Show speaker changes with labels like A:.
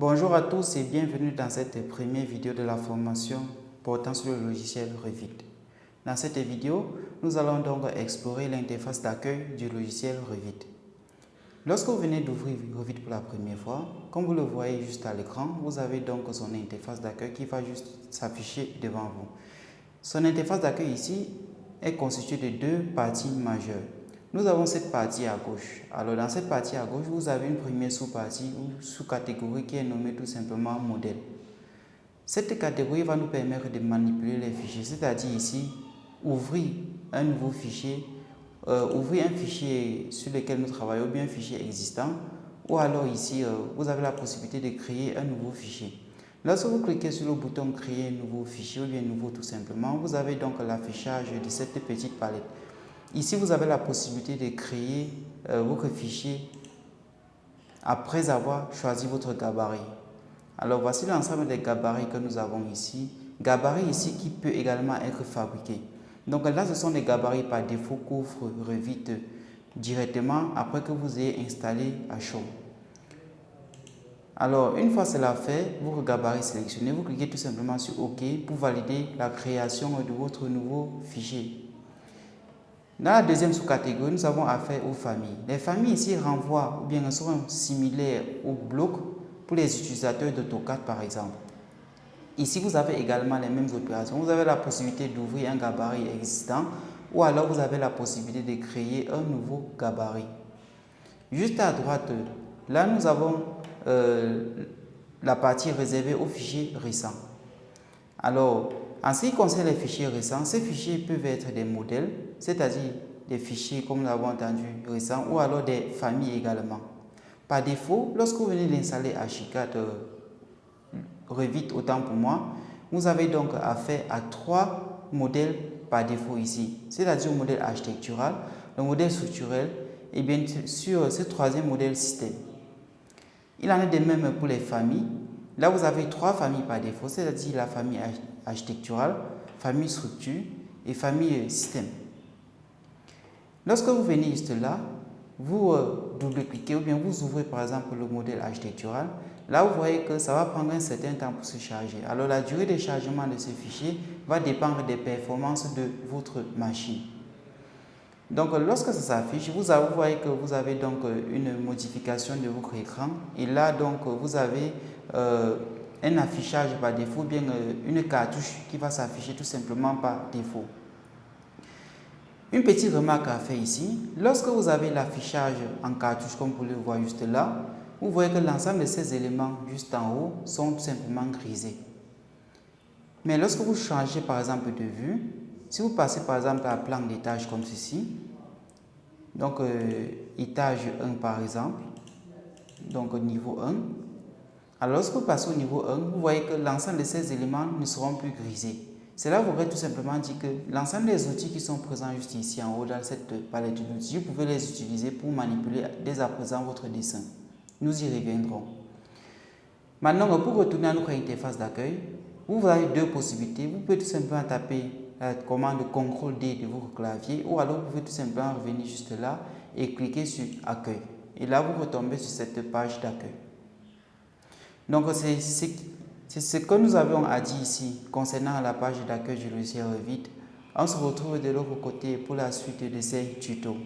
A: Bonjour à tous et bienvenue dans cette première vidéo de la formation portant sur le logiciel Revit. Dans cette vidéo, nous allons donc explorer l'interface d'accueil du logiciel Revit. Lorsque vous venez d'ouvrir Revit pour la première fois, comme vous le voyez juste à l'écran, vous avez donc son interface d'accueil qui va juste s'afficher devant vous. Son interface d'accueil ici est constituée de deux parties majeures. Nous avons cette partie à gauche. Alors dans cette partie à gauche, vous avez une première sous-partie ou sous-catégorie qui est nommée tout simplement modèle. Cette catégorie va nous permettre de manipuler les fichiers, c'est-à-dire ici, ouvrir un nouveau fichier, ouvrir un fichier sur lequel nous travaillons, ou bien un fichier existant, ou alors ici, vous avez la possibilité de créer un nouveau fichier. Lorsque vous cliquez sur le bouton créer un nouveau fichier ou bien nouveau tout simplement, vous avez donc l'affichage de cette petite palette. Ici, vous avez la possibilité de créer votre fichier après avoir choisi votre gabarit. Alors, voici l'ensemble des gabarits que nous avons ici. Gabarit ici qui peut également être fabriqué. Donc là, ce sont des gabarits par défaut qu'offre Revit directement après que vous ayez installé à chaud. Alors, une fois cela fait, votre gabarit sélectionné, vous cliquez tout simplement sur OK pour valider la création de votre nouveau fichier. Dans la deuxième sous-catégorie, nous avons affaire aux familles. Les familles ici renvoient ou bien seront similaires aux blocs pour les utilisateurs d'AutoCAD par exemple. Ici, vous avez également les mêmes opérations. Vous avez la possibilité d'ouvrir un gabarit existant ou alors vous avez la possibilité de créer un nouveau gabarit. Juste à droite, là nous avons la partie réservée aux fichiers récents. Alors, en ce qui concerne les fichiers récents, ces fichiers peuvent être des modèles, c'est-à-dire des fichiers, comme nous l'avons entendu, récents, ou alors des familles également. Par défaut, lorsque vous venez d'installer Archicad Revit, autant pour moi, vous avez donc affaire à trois modèles par défaut ici, c'est-à-dire le modèle architectural, le modèle structurel et bien sûr ce troisième modèle système. Il en est de même pour les familles. Là, vous avez trois familles par défaut, c'est-à-dire la famille architecturale, famille structure et famille système. Lorsque vous venez juste là, vous double-cliquez ou bien vous ouvrez par exemple le modèle architectural. Là, vous voyez que ça va prendre un certain temps pour se charger. Alors, la durée de chargement de ce fichier va dépendre des performances de votre machine. Donc, lorsque ça s'affiche, vous voyez que vous avez donc une modification de votre écran. Et là, donc, vous avez un affichage par défaut, bien une cartouche qui va s'afficher tout simplement par défaut. Une petite remarque à faire ici, lorsque vous avez l'affichage en cartouche, comme vous le voyez juste là, vous voyez que l'ensemble de ces éléments juste en haut sont tout simplement grisés. Mais lorsque vous changez par exemple de vue, si vous passez par exemple à plan d'étage comme ceci, donc étage 1 par exemple, donc niveau 1, alors lorsque vous passez au niveau 1, vous voyez que l'ensemble de ces éléments ne seront plus grisés. Cela voudrait tout simplement dire que l'ensemble des outils qui sont présents juste ici en haut dans cette palette d'outils, vous pouvez les utiliser pour manipuler dès à présent votre dessin. Nous y reviendrons. Maintenant, pour retourner à notre interface d'accueil, vous avez deux possibilités. Vous pouvez tout simplement taper la commande CTRL-D de votre clavier ou alors vous pouvez tout simplement revenir juste là et cliquer sur Accueil. Et là, vous retombez sur cette page d'accueil. Donc, c'est ce que nous avions à dire ici concernant la page d'accueil du logiciel Revit. On se retrouve de l'autre côté pour la suite de ces tutos.